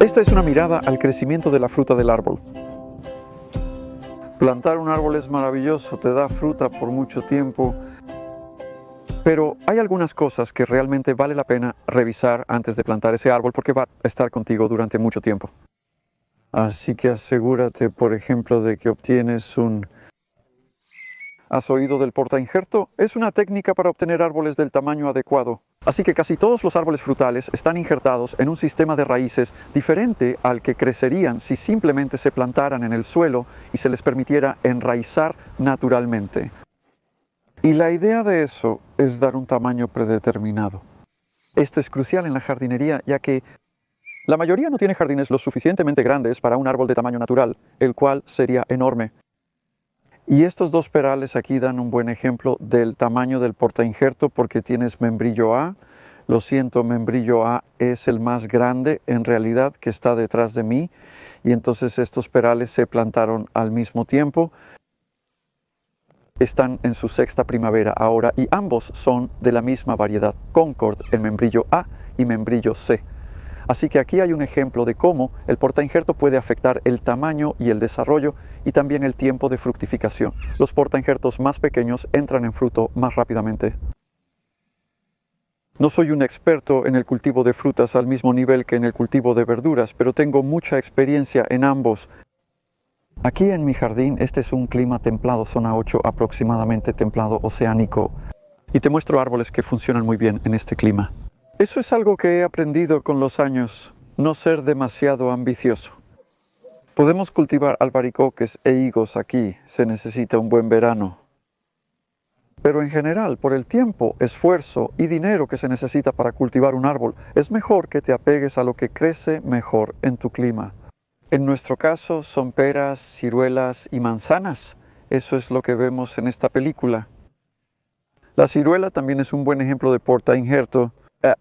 Esta es una mirada al crecimiento de la fruta del árbol. Plantar un árbol es maravilloso, te da fruta por mucho tiempo, pero hay algunas cosas que realmente vale la pena revisar antes de plantar ese árbol porque va a estar contigo durante mucho tiempo. Así que asegúrate, por ejemplo, de que obtienes un... ¿Has oído del portainjerto? Es una técnica para obtener árboles del tamaño adecuado. Así que casi todos los árboles frutales están injertados en un sistema de raíces diferente al que crecerían si simplemente se plantaran en el suelo y se les permitiera enraizar naturalmente. Y la idea de eso es dar un tamaño predeterminado. Esto es crucial en la jardinería, ya que la mayoría no tiene jardines lo suficientemente grandes para un árbol de tamaño natural, el cual sería enorme. Y estos dos perales aquí dan un buen ejemplo del tamaño del portainjerto porque tienes membrillo A. Lo siento, membrillo A es el más grande en realidad que está detrás de mí. Y entonces estos perales se plantaron al mismo tiempo. Están en su sexta primavera ahora y ambos son de la misma variedad, Concord, el membrillo A y membrillo C. Así que aquí hay un ejemplo de cómo el portainjerto puede afectar el tamaño y el desarrollo y también el tiempo de fructificación. Los portainjertos más pequeños entran en fruto más rápidamente. No soy un experto en el cultivo de frutas al mismo nivel que en el cultivo de verduras, pero tengo mucha experiencia en ambos. Aquí en mi jardín, este es un clima templado, zona 8 aproximadamente templado oceánico. Y te muestro árboles que funcionan muy bien en este clima. Eso es algo que he aprendido con los años, no ser demasiado ambicioso. Podemos cultivar albaricoques e higos aquí, se necesita un buen verano. Pero en general, por el tiempo, esfuerzo y dinero que se necesita para cultivar un árbol, es mejor que te apegues a lo que crece mejor en tu clima. En nuestro caso son peras, ciruelas y manzanas. Eso es lo que vemos en esta película. La ciruela también es un buen ejemplo de portainjerto.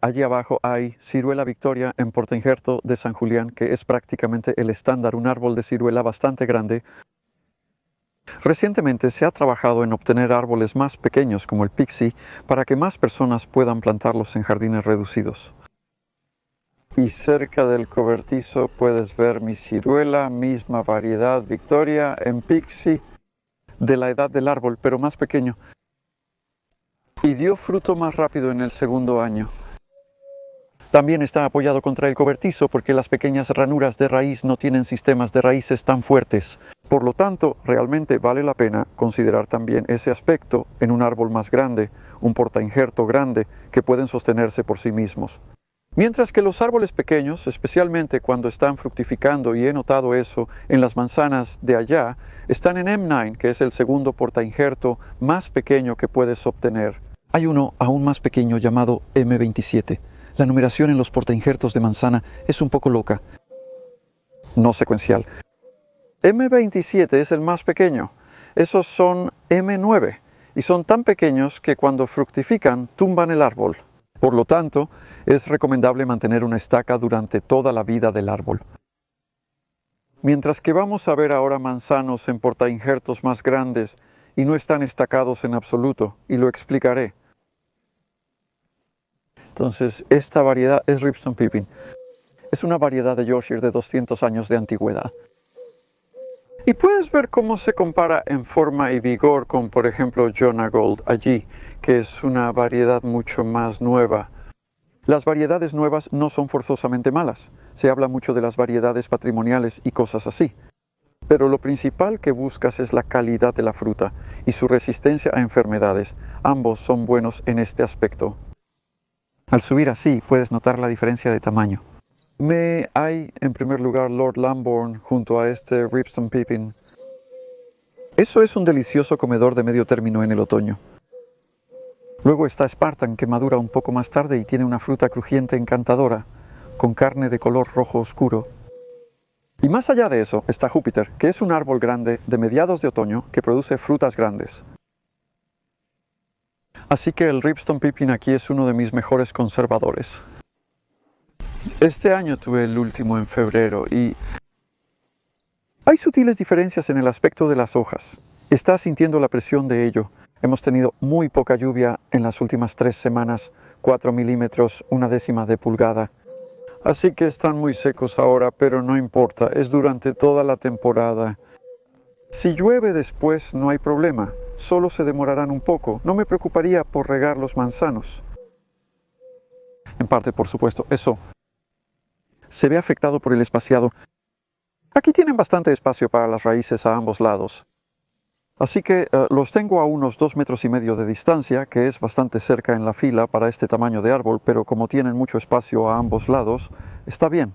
Allí abajo hay ciruela Victoria en portainjerto de San Julián, que es prácticamente el estándar, un árbol de ciruela bastante grande. Recientemente se ha trabajado en obtener árboles más pequeños como el Pixie para que más personas puedan plantarlos en jardines reducidos. Y cerca del cobertizo puedes ver mi ciruela, misma variedad Victoria en Pixie, de la edad del árbol, pero más pequeño. Y dio fruto más rápido en el segundo año. También está apoyado contra el cobertizo porque las pequeñas ranuras de raíz no tienen sistemas de raíces tan fuertes. Por lo tanto, realmente vale la pena considerar también ese aspecto en un árbol más grande, un portainjerto grande, que pueden sostenerse por sí mismos. Mientras que los árboles pequeños, especialmente cuando están fructificando, y he notado eso en las manzanas de allá, están en M9, que es el segundo portainjerto más pequeño que puedes obtener. Hay uno aún más pequeño llamado M27. La numeración en los portainjertos de manzana es un poco loca. No secuencial. M27 es el más pequeño. Esos son M9 y son tan pequeños que cuando fructifican tumban el árbol. Por lo tanto, es recomendable mantener una estaca durante toda la vida del árbol. Mientras que vamos a ver ahora manzanos en portainjertos más grandes y no están estacados en absoluto, y lo explicaré. Entonces, esta variedad es Ribston Pippin. Es una variedad de Yorkshire de 200 años de antigüedad. Y puedes ver cómo se compara en forma y vigor con, por ejemplo, Jonah Gold allí, que es una variedad mucho más nueva. Las variedades nuevas no son forzosamente malas. Se habla mucho de las variedades patrimoniales y cosas así. Pero lo principal que buscas es la calidad de la fruta y su resistencia a enfermedades. Ambos son buenos en este aspecto. Al subir así, puedes notar la diferencia de tamaño. Hay, en primer lugar, Lord Lambourne junto a este Ribston Pippin. Eso es un delicioso comedor de medio término en el otoño. Luego está Spartan, que madura un poco más tarde y tiene una fruta crujiente encantadora, con carne de color rojo oscuro. Y más allá de eso está Júpiter, que es un árbol grande de mediados de otoño que produce frutas grandes. Así que el Ribston Pippin aquí es uno de mis mejores conservadores. Este año tuve el último en febrero y hay sutiles diferencias en el aspecto de las hojas. Estás sintiendo la presión de ello. Hemos tenido muy poca lluvia en las últimas 3 semanas, 4 milímetros, 1/10 de pulgada. Así que están muy secos ahora, pero no importa, es durante toda la temporada. Si llueve después, no hay problema, solo se demorarán un poco. No me preocuparía por regar los manzanos. En parte, por supuesto, eso se ve afectado por el espaciado. Aquí tienen bastante espacio para las raíces a ambos lados. Así que los tengo a unos 2,5 metros de distancia, que es bastante cerca en la fila para este tamaño de árbol, pero como tienen mucho espacio a ambos lados, está bien.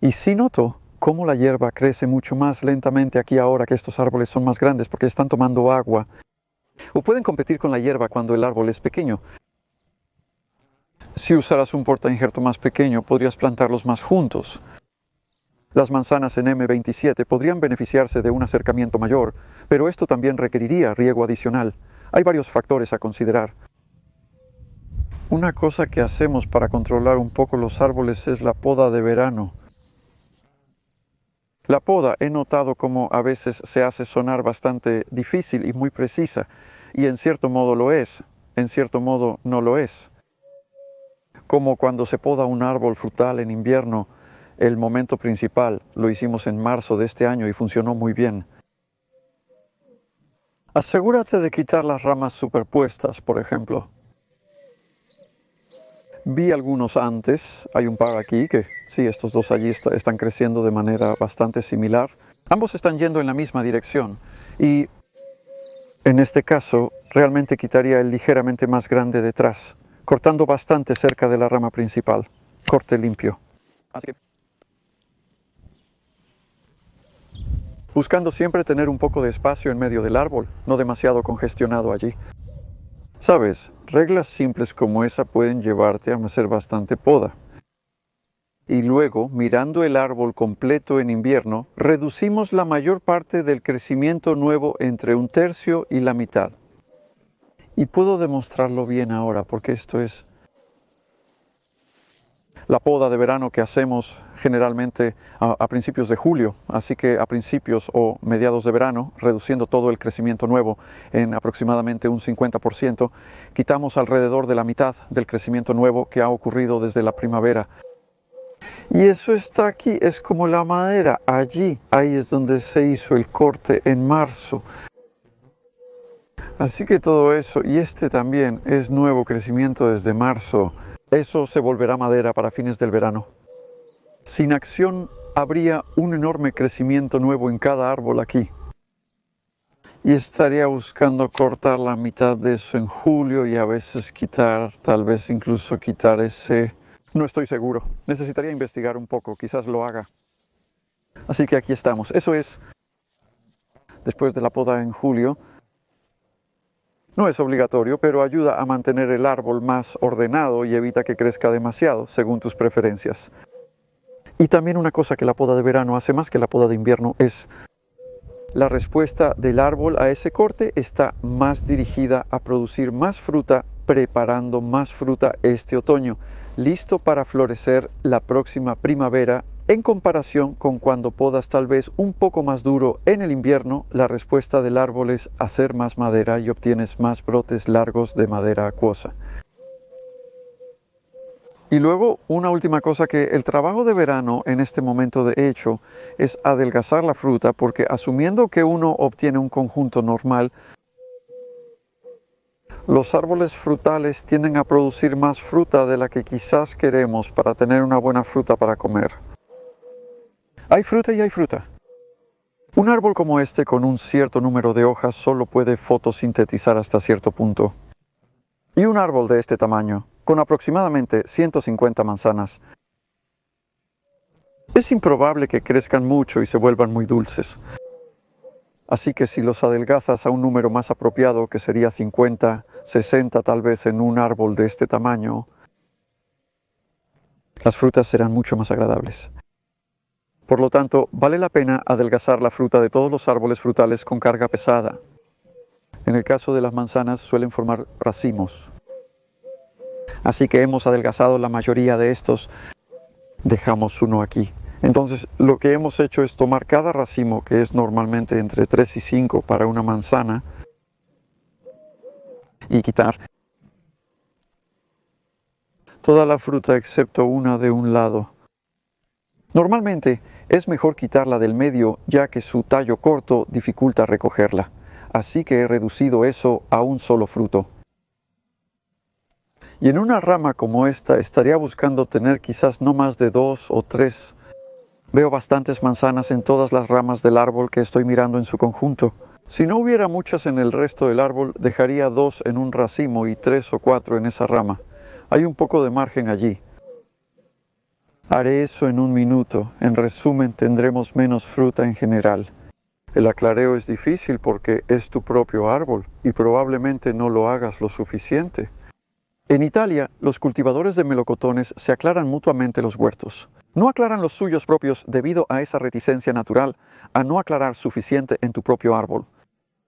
Y sí noto cómo la hierba crece mucho más lentamente aquí ahora que estos árboles son más grandes porque están tomando agua. O pueden competir con la hierba cuando el árbol es pequeño. Si usaras un portainjerto más pequeño, podrías plantarlos más juntos. Las manzanas en M27 podrían beneficiarse de un acercamiento mayor, pero esto también requeriría riego adicional. Hay varios factores a considerar. Una cosa que hacemos para controlar un poco los árboles es la poda de verano. La poda he notado como a veces se hace sonar bastante difícil y muy precisa, y en cierto modo lo es, en cierto modo no lo es. Como cuando se poda un árbol frutal en invierno, el momento principal lo hicimos en marzo de este año y funcionó muy bien. Asegúrate de quitar las ramas superpuestas, por ejemplo. Vi algunos antes, hay un par aquí que sí, estos dos allí están creciendo de manera bastante similar. Ambos están yendo en la misma dirección y en este caso realmente quitaría el ligeramente más grande detrás, cortando bastante cerca de la rama principal. Corte limpio. Así que buscando siempre tener un poco de espacio en medio del árbol, no demasiado congestionado allí. Sabes, reglas simples como esa pueden llevarte a hacer bastante poda. Y luego, mirando el árbol completo en invierno, reducimos la mayor parte del crecimiento nuevo entre 1/3 y la mitad. Y puedo demostrarlo bien ahora, porque esto es la poda de verano que hacemos generalmente a principios de julio, así que a principios o mediados de verano, reduciendo todo el crecimiento nuevo en aproximadamente un 50%, quitamos alrededor de la mitad del crecimiento nuevo que ha ocurrido desde la primavera. Y eso está aquí, es como la madera, allí, ahí es donde se hizo el corte en marzo. Así que todo eso, y este también es nuevo crecimiento desde marzo. Eso se volverá madera para fines del verano. Sin acción habría un enorme crecimiento nuevo en cada árbol aquí. Y estaría buscando cortar la mitad de eso en julio y a veces quitar, tal vez incluso quitar ese. No estoy seguro. Necesitaría investigar un poco, quizás lo haga. Así que aquí estamos. Eso es, después de la poda en julio. No es obligatorio, pero ayuda a mantener el árbol más ordenado y evita que crezca demasiado, según tus preferencias. Y también una cosa que la poda de verano hace más que la poda de invierno es la respuesta del árbol a ese corte está más dirigida a producir más fruta, preparando más fruta este otoño, listo para florecer la próxima primavera. En comparación con cuando podas tal vez un poco más duro en el invierno, la respuesta del árbol es hacer más madera y obtienes más brotes largos de madera acuosa. Y luego, una última cosa, que el trabajo de verano en este momento de hecho es adelgazar la fruta, porque asumiendo que uno obtiene un conjunto normal, los árboles frutales tienden a producir más fruta de la que quizás queremos para tener una buena fruta para comer. Hay fruta y hay fruta. Un árbol como este con un cierto número de hojas solo puede fotosintetizar hasta cierto punto. Y un árbol de este tamaño, con aproximadamente 150 manzanas, es improbable que crezcan mucho y se vuelvan muy dulces. Así que si los adelgazas a un número más apropiado, que sería 50, 60 tal vez en un árbol de este tamaño, las frutas serán mucho más agradables. Por lo tanto, vale la pena adelgazar la fruta de todos los árboles frutales con carga pesada. En el caso de las manzanas suelen formar racimos. Así que hemos adelgazado la mayoría de estos. Dejamos uno aquí. Entonces, lo que hemos hecho es tomar cada racimo, que es normalmente entre 3 y 5 para una manzana, y quitar Toda la fruta excepto una de un lado. Normalmente es mejor quitarla del medio ya que su tallo corto dificulta recogerla. Así que he reducido eso a un solo fruto. Y en una rama como esta estaría buscando tener quizás no más de 2 o 3. Veo bastantes manzanas en todas las ramas del árbol que estoy mirando en su conjunto. Si no hubiera muchas en el resto del árbol, dejaría 2 en un racimo y 3 o 4 en esa rama. Hay un poco de margen allí. Haré eso en un minuto. En resumen, tendremos menos fruta en general. El aclareo es difícil porque es tu propio árbol y probablemente no lo hagas lo suficiente. En Italia, los cultivadores de melocotones se aclaran mutuamente los huertos. No aclaran los suyos propios debido a esa reticencia natural a no aclarar suficiente en tu propio árbol.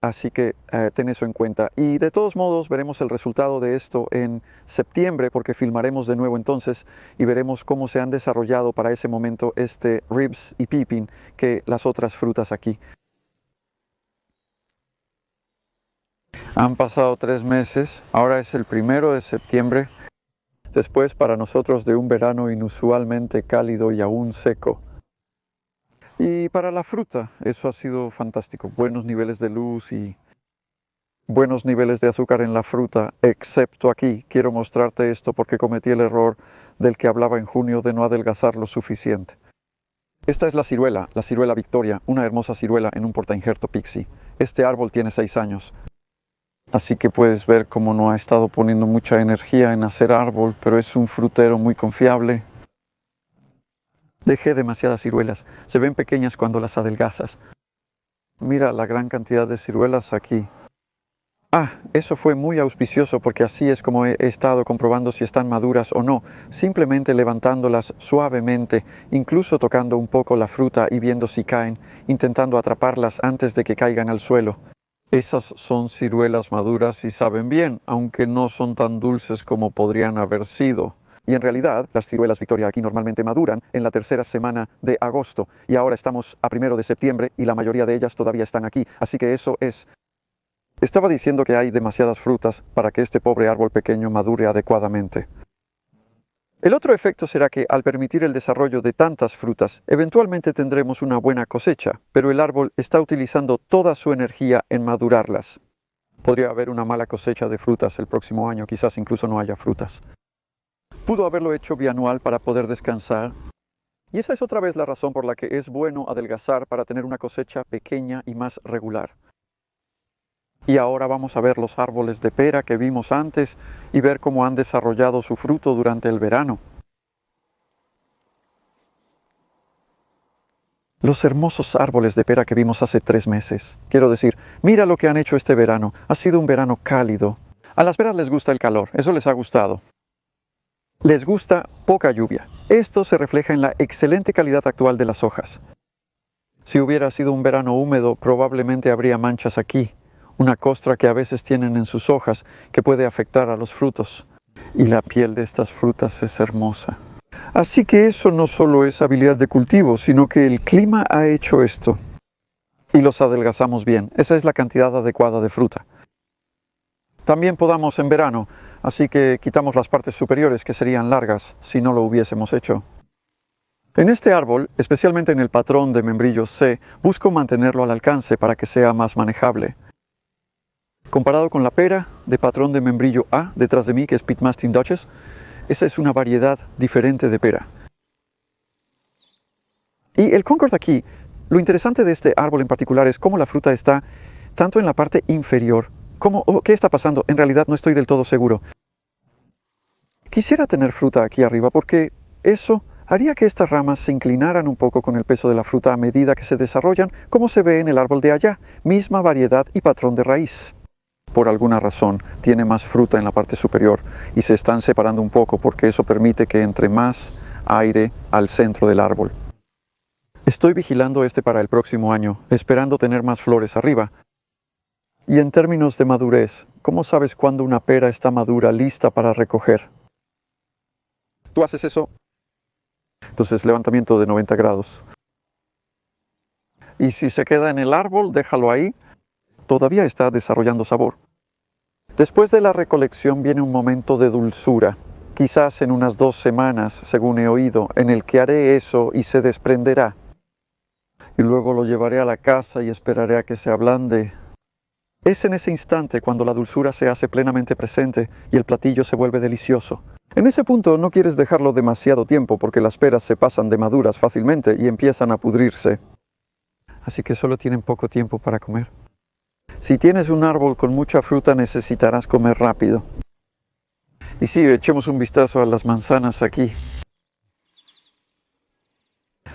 Así que ten eso en cuenta. Y de todos modos veremos el resultado de esto en septiembre porque filmaremos de nuevo entonces y veremos cómo se han desarrollado para ese momento ribs y pipín que las otras frutas aquí. Han pasado 3 meses, ahora es el 1 de septiembre, después para nosotros de un verano inusualmente cálido y aún seco. Y para la fruta, eso ha sido fantástico. Buenos niveles de luz y buenos niveles de azúcar en la fruta, excepto aquí. Quiero mostrarte esto porque cometí el error del que hablaba en junio de no adelgazar lo suficiente. Esta es la ciruela Victoria, una hermosa ciruela en un portainjerto Pixie. Este árbol tiene 6 años. Así que puedes ver cómo no ha estado poniendo mucha energía en hacer árbol, pero es un frutero muy confiable. Dejé demasiadas ciruelas. Se ven pequeñas cuando las adelgazas. Mira la gran cantidad de ciruelas aquí. Eso fue muy auspicioso porque así es como he estado comprobando si están maduras o no, simplemente levantándolas suavemente, incluso tocando un poco la fruta y viendo si caen, intentando atraparlas antes de que caigan al suelo. Esas son ciruelas maduras y saben bien, aunque no son tan dulces como podrían haber sido. Y en realidad, las ciruelas Victoria aquí normalmente maduran en la tercera semana de agosto. Y ahora estamos a 1 de septiembre y la mayoría de ellas todavía están aquí. Así que eso es. Estaba diciendo que hay demasiadas frutas para que este pobre árbol pequeño madure adecuadamente. El otro efecto será que al permitir el desarrollo de tantas frutas, eventualmente tendremos una buena cosecha, pero el árbol está utilizando toda su energía en madurarlas. Podría haber una mala cosecha de frutas el próximo año, quizás incluso no haya frutas. Pudo haberlo hecho bianual para poder descansar. Y esa es otra vez la razón por la que es bueno adelgazar para tener una cosecha pequeña y más regular. Y ahora vamos a ver los árboles de pera que vimos antes y ver cómo han desarrollado su fruto durante el verano. Los hermosos árboles de pera que vimos hace 3 meses. Quiero decir, mira lo que han hecho este verano. Ha sido un verano cálido. A las peras les gusta el calor, eso les ha gustado. Les gusta poca lluvia. Esto se refleja en la excelente calidad actual de las hojas. Si hubiera sido un verano húmedo, probablemente habría manchas aquí. Una costra que a veces tienen en sus hojas que puede afectar a los frutos. Y la piel de estas frutas es hermosa. Así que eso no solo es habilidad de cultivo, sino que el clima ha hecho esto. Y los adelgazamos bien. Esa es la cantidad adecuada de fruta. También podamos en verano, así que quitamos las partes superiores que serían largas si no lo hubiésemos hecho. En este árbol, especialmente en el patrón de membrillo C, busco mantenerlo al alcance para que sea más manejable. Comparado con la pera de patrón de membrillo A detrás de mí, que es Pitmastin Duchess, esa es una variedad diferente de pera. Y el Concord aquí, lo interesante de este árbol en particular es cómo la fruta está tanto en la parte inferior, ¿qué está pasando? En realidad no estoy del todo seguro. Quisiera tener fruta aquí arriba porque eso haría que estas ramas se inclinaran un poco con el peso de la fruta a medida que se desarrollan, como se ve en el árbol de allá, misma variedad y patrón de raíz. Por alguna razón, tiene más fruta en la parte superior y se están separando un poco porque eso permite que entre más aire al centro del árbol. Estoy vigilando para el próximo año, esperando tener más flores arriba. Y en términos de madurez, ¿cómo sabes cuándo una pera está madura, lista para recoger? Tú haces eso. Entonces, levantamiento de 90 grados. Y si se queda en el árbol, déjalo ahí. Todavía está desarrollando sabor. Después de la recolección viene un momento de dulzura. quizás en unas 2 semanas, según he oído, en el que haré eso y se desprenderá. Y luego lo llevaré a la casa y esperaré a que se ablande. Es en ese instante cuando la dulzura se hace plenamente presente y el platillo se vuelve delicioso. En ese punto no quieres dejarlo demasiado tiempo porque las peras se pasan de maduras fácilmente y empiezan a pudrirse. Así que solo tienen poco tiempo para comer. Si tienes un árbol con mucha fruta necesitarás comer rápido. Y sí, echemos un vistazo a las manzanas aquí.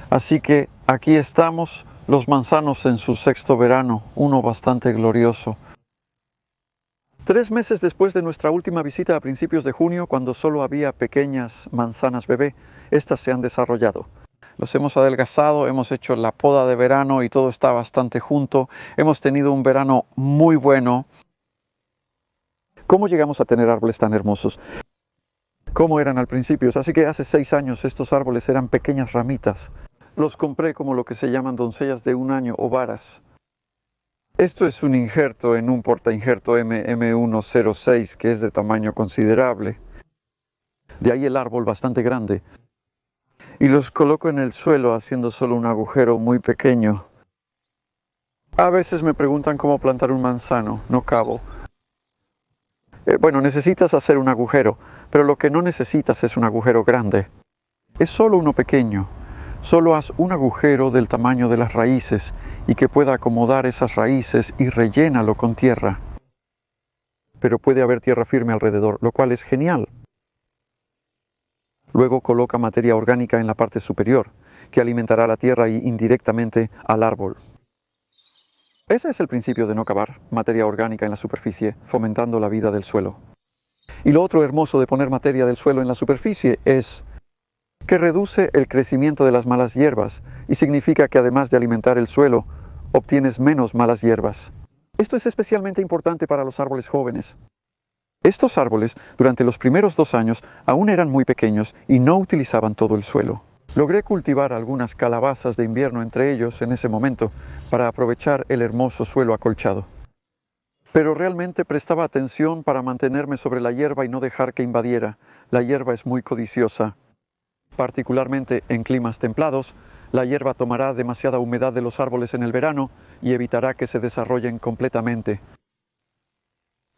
Así que aquí estamos, los manzanos en su 6º verano, uno bastante glorioso. 3 meses después de nuestra última visita a principios de junio, cuando solo había pequeñas manzanas bebé, estas se han desarrollado. Los hemos adelgazado, hemos hecho la poda de verano y todo está bastante junto. Hemos tenido un verano muy bueno. ¿Cómo llegamos a tener árboles tan hermosos? ¿Cómo eran al principio? Así que hace 6 años estos árboles eran pequeñas ramitas. Los compré como lo que se llaman doncellas de 1 año o varas. Esto es un injerto en un portainjerto MM106 que es de tamaño considerable. De ahí el árbol bastante grande. Y los coloco en el suelo haciendo solo un agujero muy pequeño. A veces me preguntan cómo plantar un manzano. No cabo. Bueno, necesitas hacer un agujero, pero lo que no necesitas es un agujero grande. Es solo uno pequeño. Solo haz un agujero del tamaño de las raíces y que pueda acomodar esas raíces y rellénalo con tierra. Pero puede haber tierra firme alrededor, lo cual es genial. Luego coloca materia orgánica en la parte superior, que alimentará la tierra y indirectamente al árbol. Ese es el principio de no cavar materia orgánica en la superficie, fomentando la vida del suelo. Y lo otro hermoso de poner materia del suelo en la superficie es que reduce el crecimiento de las malas hierbas y significa que además de alimentar el suelo, obtienes menos malas hierbas. Esto es especialmente importante para los árboles jóvenes. Estos árboles, durante los primeros 2 años, aún eran muy pequeños y no utilizaban todo el suelo. Logré cultivar algunas calabazas de invierno entre ellos en ese momento para aprovechar el hermoso suelo acolchado. Pero realmente prestaba atención para mantenerme sobre la hierba y no dejar que invadiera. La hierba es muy codiciosa. Particularmente en climas templados, la hierba tomará demasiada humedad de los árboles en el verano y evitará que se desarrollen completamente.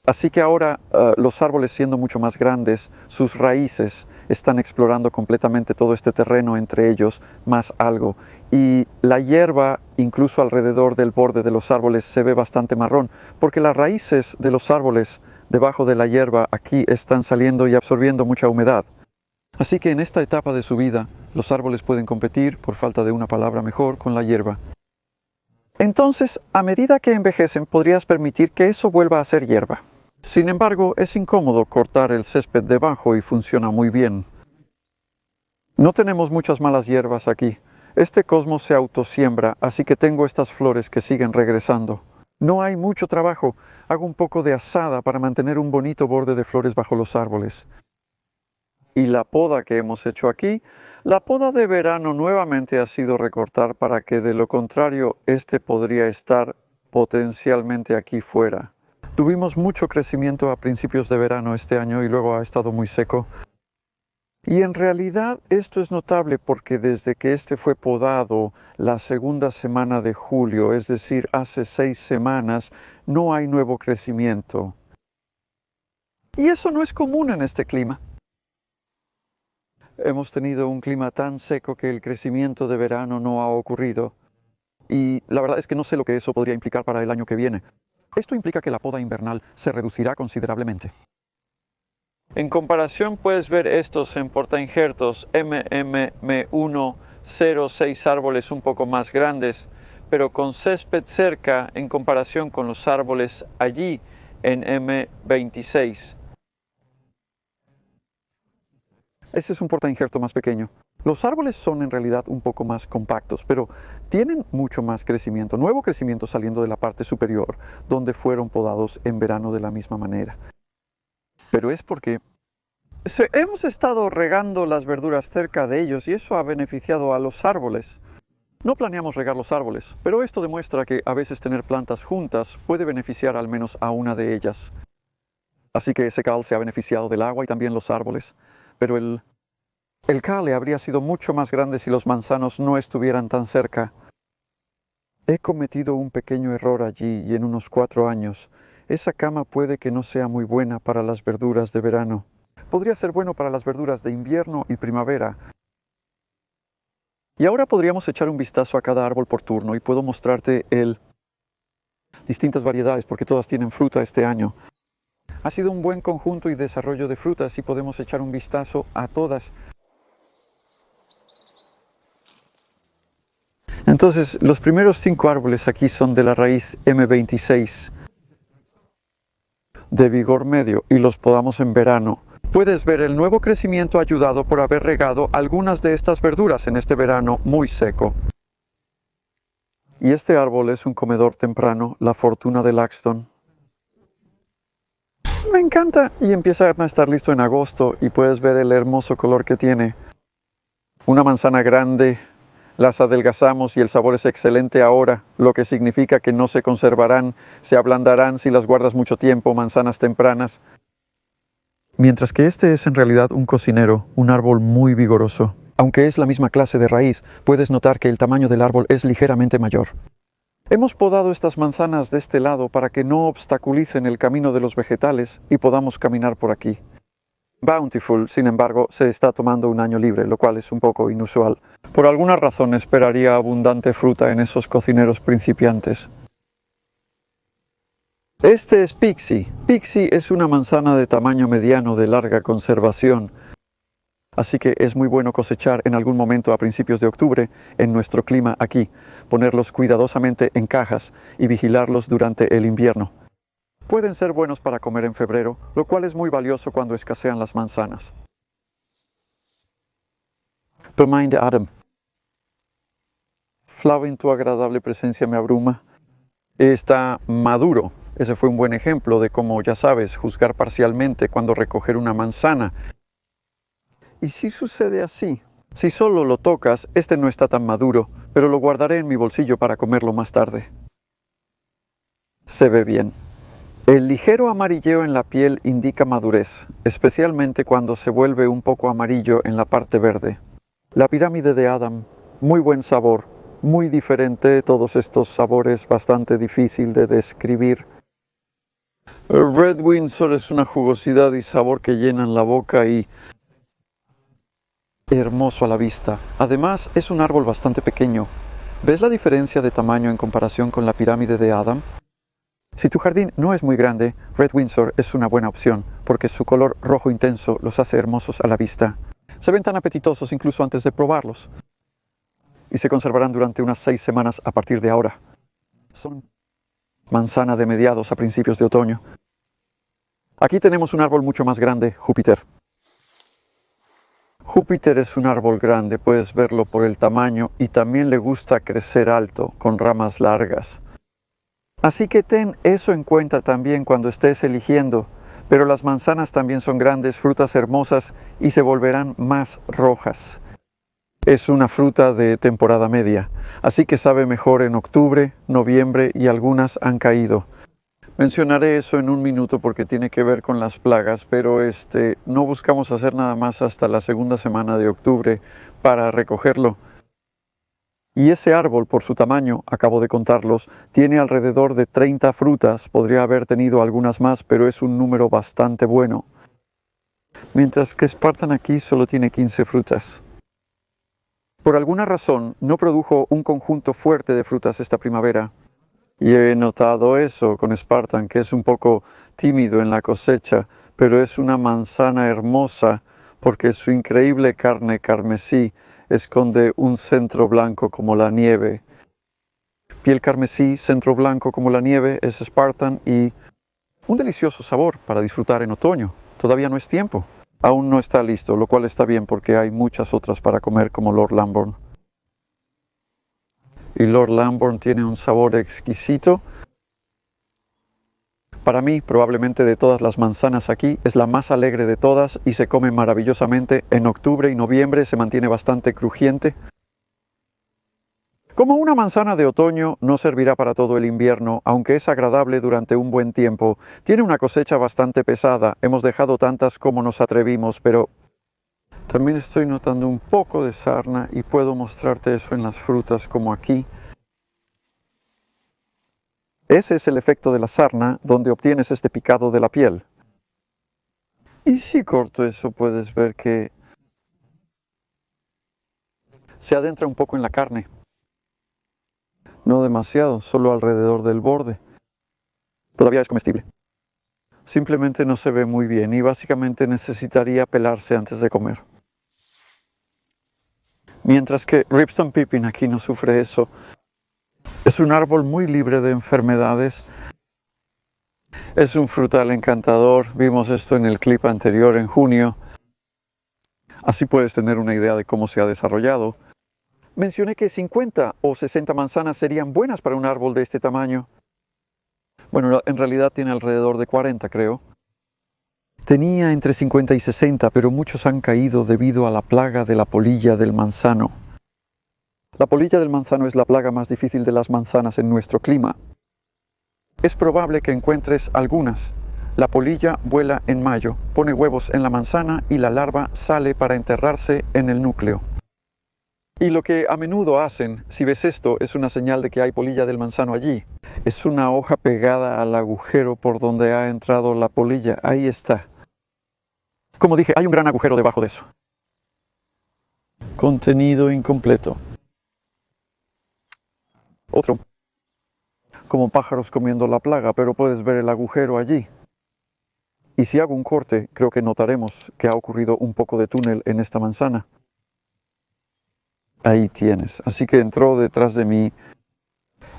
Así que ahora los árboles, siendo mucho más grandes, sus raíces están explorando completamente todo este terreno, entre ellos más algo. Y la hierba, incluso alrededor del borde de los árboles, se ve bastante marrón, porque las raíces de los árboles debajo de la hierba aquí están saliendo y absorbiendo mucha humedad. Así que en esta etapa de su vida, los árboles pueden competir, por falta de una palabra mejor, con la hierba. Entonces, a medida que envejecen, podrías permitir que eso vuelva a ser hierba. Sin embargo, es incómodo cortar el césped debajo y funciona muy bien. No tenemos muchas malas hierbas aquí. Este cosmos se autosiembra, así que tengo estas flores que siguen regresando. No hay mucho trabajo. Hago un poco de asada para mantener un bonito borde de flores bajo los árboles. Y la poda que hemos hecho aquí, la poda de verano nuevamente ha sido recortar para que de lo contrario este podría estar potencialmente aquí fuera. Tuvimos mucho crecimiento a principios de verano este año y luego ha estado muy seco. Y en realidad esto es notable porque desde que este fue podado la 2ª semana de julio, es decir, hace 6 semanas, no hay nuevo crecimiento. Y eso no es común en este clima. Hemos tenido un clima tan seco que el crecimiento de verano no ha ocurrido. Y la verdad es que no sé lo que eso podría implicar para el año que viene. Esto implica que la poda invernal se reducirá considerablemente. En comparación puedes ver estos en portainjertos MMM106 árboles un poco más grandes, pero con césped cerca en comparación con los árboles allí en M26. Ese es un portainjerto más pequeño. Los árboles son en realidad un poco más compactos, pero tienen mucho más crecimiento, nuevo crecimiento saliendo de la parte superior, donde fueron podados en verano de la misma manera. Pero es porque hemos estado regando las verduras cerca de ellos y eso ha beneficiado a los árboles. No planeamos regar los árboles, pero esto demuestra que a veces tener plantas juntas puede beneficiar al menos a una de ellas. Así que ese cal se ha beneficiado del agua y también los árboles. pero el cale habría sido mucho más grande si los manzanos no estuvieran tan cerca. He cometido un pequeño error allí y en unos 4 años. Esa cama puede que no sea muy buena para las verduras de verano. Podría ser bueno para las verduras de invierno y primavera. Y ahora podríamos echar un vistazo a cada árbol por turno y puedo mostrarte distintas variedades porque todas tienen fruta este año. Ha sido un buen conjunto y desarrollo de frutas y podemos echar un vistazo a todas. Entonces, los primeros 5 árboles aquí son de la raíz M26 de vigor medio y los podamos en verano. Puedes ver el nuevo crecimiento ayudado por haber regado algunas de estas verduras en este verano muy seco. Y este árbol es un comedor temprano, la fortuna de Laxton. Me encanta y empieza a estar listo en agosto y puedes ver el hermoso color que tiene. Una manzana grande. Las adelgazamos y el sabor es excelente ahora, lo que significa que no se conservarán, se ablandarán si las guardas mucho tiempo, manzanas tempranas. Mientras que este es en realidad un cocinero, un árbol muy vigoroso. Aunque es la misma clase de raíz, puedes notar que el tamaño del árbol es ligeramente mayor. Hemos podado estas manzanas de este lado para que no obstaculicen el camino de los vegetales y podamos caminar por aquí. Bountiful, sin embargo, se está tomando un año libre, lo cual es un poco inusual. Por alguna razón esperaría abundante fruta en esos cocineros principiantes. Este es Pixie. Pixie es una manzana de tamaño mediano de larga conservación. Así que es muy bueno cosechar en algún momento a principios de octubre en nuestro clima aquí, ponerlos cuidadosamente en cajas y vigilarlos durante el invierno. Pueden ser buenos para comer en febrero, lo cual es muy valioso cuando escasean las manzanas. Domain de Adam. Flavin, tu agradable presencia me abruma. Está maduro. Ese fue un buen ejemplo de cómo, ya sabes, juzgar parcialmente cuando recoger una manzana. Y si sucede así, si solo lo tocas, este no está tan maduro, pero lo guardaré en mi bolsillo para comerlo más tarde. Se ve bien. El ligero amarilleo en la piel indica madurez, especialmente cuando se vuelve un poco amarillo en la parte verde. La pirámide de Adam, muy buen sabor, muy diferente de todos estos sabores, bastante difícil de describir. Red Windsor es una jugosidad y sabor que llenan la boca y hermoso a la vista. Además, es un árbol bastante pequeño. ¿Ves la diferencia de tamaño en comparación con la pirámide de Adam? Si tu jardín no es muy grande, Red Windsor es una buena opción, porque su color rojo intenso los hace hermosos a la vista. Se ven tan apetitosos incluso antes de probarlos. Y se conservarán durante unas 6 semanas a partir de ahora. Son manzana de mediados a principios de otoño. Aquí tenemos un árbol mucho más grande, Júpiter. Júpiter es un árbol grande, puedes verlo por el tamaño, y también le gusta crecer alto, con ramas largas. Así que ten eso en cuenta también cuando estés eligiendo, pero las manzanas también son grandes, frutas hermosas y se volverán más rojas. Es una fruta de temporada media, así que sabe mejor en octubre, noviembre y algunas han caído. Mencionaré eso en un minuto porque tiene que ver con las plagas, pero no buscamos hacer nada más hasta la segunda semana de octubre para recogerlo. Y ese árbol, por su tamaño, acabo de contarlos, tiene alrededor de 30 frutas, podría haber tenido algunas más, pero es un número bastante bueno. Mientras que Spartan aquí solo tiene 15 frutas. Por alguna razón, no produjo un conjunto fuerte de frutas esta primavera. Y he notado eso con Spartan, que es un poco tímido en la cosecha, pero es una manzana hermosa porque su increíble carne carmesí esconde un centro blanco como la nieve. Piel carmesí, centro blanco como la nieve es Spartan y un delicioso sabor para disfrutar en otoño. Todavía no es tiempo. Aún no está listo, lo cual está bien porque hay muchas otras para comer como Lord Lambourne. Y Lord Lambourne tiene un sabor exquisito. Para mí, probablemente de todas las manzanas aquí, es la más alegre de todas y se come maravillosamente. En octubre y noviembre se mantiene bastante crujiente. Como una manzana de otoño, no servirá para todo el invierno, aunque es agradable durante un buen tiempo. Tiene una cosecha bastante pesada, hemos dejado tantas como nos atrevimos, pero También estoy notando un poco de sarna y puedo mostrarte eso en las frutas como aquí. Ese es el efecto de la sarna, donde obtienes este picado de la piel. Y si corto eso, puedes ver que se adentra un poco en la carne. No demasiado, solo alrededor del borde. Todavía es comestible. Simplemente no se ve muy bien y básicamente necesitaría pelarse antes de comer. Mientras que Ripstone Pippin aquí no sufre eso. Es un árbol muy libre de enfermedades. Es un frutal encantador. Vimos esto en el clip anterior en junio. Así puedes tener una idea de cómo se ha desarrollado. Mencioné que 50 o 60 manzanas serían buenas para un árbol de este tamaño. Bueno, en realidad tiene alrededor de 40, creo. Tenía entre 50 y 60, pero muchos han caído debido a la plaga de la polilla del manzano. La polilla del manzano es la plaga más difícil de las manzanas en nuestro clima. Es probable que encuentres algunas. La polilla vuela en mayo, pone huevos en la manzana y la larva sale para enterrarse en el núcleo. Y lo que a menudo hacen, si ves esto, es una señal de que hay polilla del manzano allí. Es una hoja pegada al agujero por donde ha entrado la polilla. Ahí está. Como dije, hay un gran agujero debajo de eso. Contenido incompleto. Otro. Como pájaros comiendo la plaga, pero puedes ver el agujero allí. Y si hago un corte, creo que notaremos que ha ocurrido un poco de túnel en esta manzana. Ahí tienes. Así que entró detrás de mí.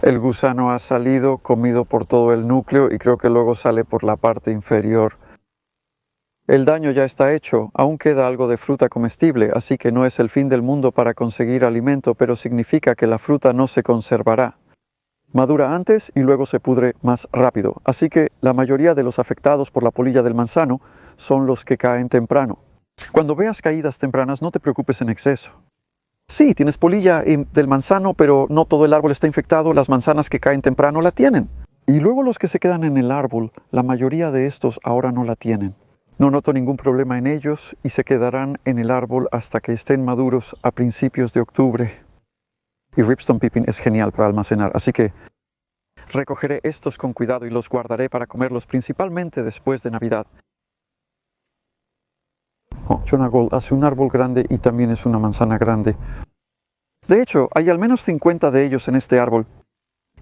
El gusano ha salido, comido por todo el núcleo y creo que luego sale por la parte inferior. El daño ya está hecho, aún queda algo de fruta comestible, así que no es el fin del mundo para conseguir alimento, pero significa que la fruta no se conservará. Madura antes y luego se pudre más rápido, así que la mayoría de los afectados por la polilla del manzano son los que caen temprano. Cuando veas caídas tempranas, no te preocupes en exceso. Sí, tienes polilla del manzano, pero no todo el árbol está infectado, las manzanas que caen temprano la tienen. Y luego los que se quedan en el árbol, la mayoría de estos ahora no la tienen. No noto ningún problema en ellos y se quedarán en el árbol hasta que estén maduros a principios de octubre. Y Ripstone Pippin es genial para almacenar, así que recogeré estos con cuidado y los guardaré para comerlos principalmente después de Navidad. Jonah Gold hace un árbol grande y también es una manzana grande. De hecho, hay al menos 50 de ellos en este árbol.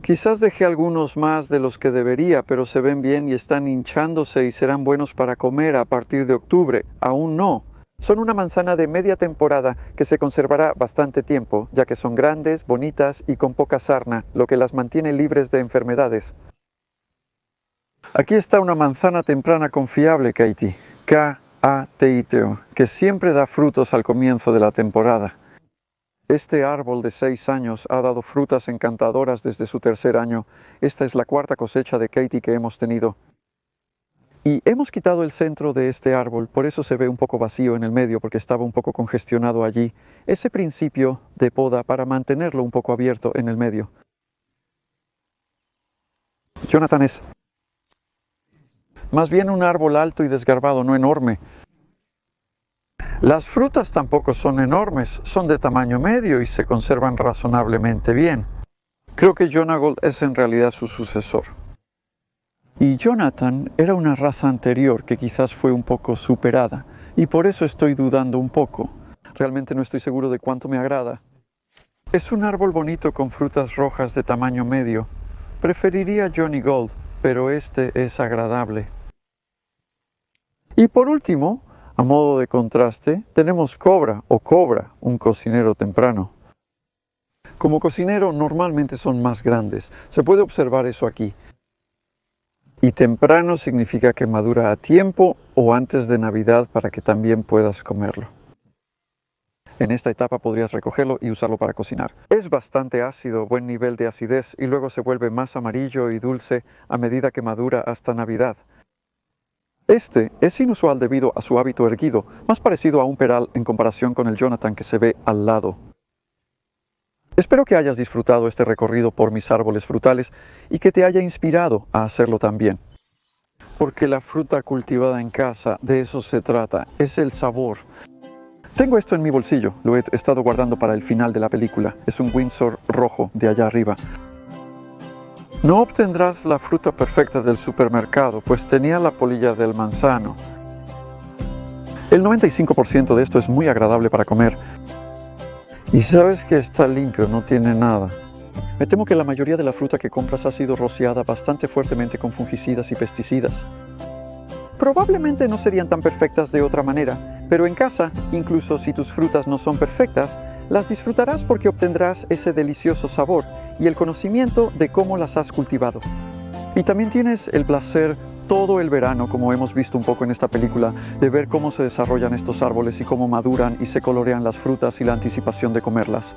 Quizás dejé algunos más de los que debería, pero se ven bien y están hinchándose y serán buenos para comer a partir de octubre. Aún no. Son una manzana de media temporada que se conservará bastante tiempo, ya que son grandes, bonitas y con poca sarna, lo que las mantiene libres de enfermedades. Aquí está una manzana temprana confiable, Katie. K.A.T.I.T.O., que siempre da frutos al comienzo de la temporada. Este árbol de 6 años ha dado frutas encantadoras desde su tercer año. Esta es la cuarta cosecha de Katie que hemos tenido. Y hemos quitado el centro de este árbol, por eso se ve un poco vacío en el medio, porque estaba un poco congestionado allí. Ese principio de poda para mantenerlo un poco abierto en el medio. Jonathan es más bien un árbol alto y desgarbado, no enorme. Las frutas tampoco son enormes, son de tamaño medio y se conservan razonablemente bien. Creo que Jonah Gold es en realidad su sucesor. Y Jonathan era una raza anterior que quizás fue un poco superada, y por eso estoy dudando un poco. Realmente no estoy seguro de cuánto me agrada. Es un árbol bonito con frutas rojas de tamaño medio. Preferiría Johnny Gold, pero este es agradable. Y por último, a modo de contraste, tenemos Cobra, un cocinero temprano. Como cocinero normalmente son más grandes, se puede observar eso aquí. Y temprano significa que madura a tiempo o antes de Navidad para que también puedas comerlo. En esta etapa podrías recogerlo y usarlo para cocinar. Es bastante ácido, buen nivel de acidez, y luego se vuelve más amarillo y dulce a medida que madura hasta Navidad. Este es inusual debido a su hábito erguido, más parecido a un peral en comparación con el Jonathan que se ve al lado. Espero que hayas disfrutado este recorrido por mis árboles frutales y que te haya inspirado a hacerlo también. Porque la fruta cultivada en casa, de eso se trata, es el sabor. Tengo esto en mi bolsillo, lo he estado guardando para el final de la película. Es un Windsor rojo de allá arriba. No obtendrás la fruta perfecta del supermercado, pues tenía la polilla del manzano. El 95% de esto es muy agradable para comer. Y sabes que está limpio, no tiene nada. Me temo que la mayoría de la fruta que compras ha sido rociada bastante fuertemente con fungicidas y pesticidas. Probablemente no serían tan perfectas de otra manera, pero en casa, incluso si tus frutas no son perfectas, las disfrutarás porque obtendrás ese delicioso sabor y el conocimiento de cómo las has cultivado. Y también tienes el placer todo el verano, como hemos visto un poco en esta película, de ver cómo se desarrollan estos árboles y cómo maduran y se colorean las frutas y la anticipación de comerlas.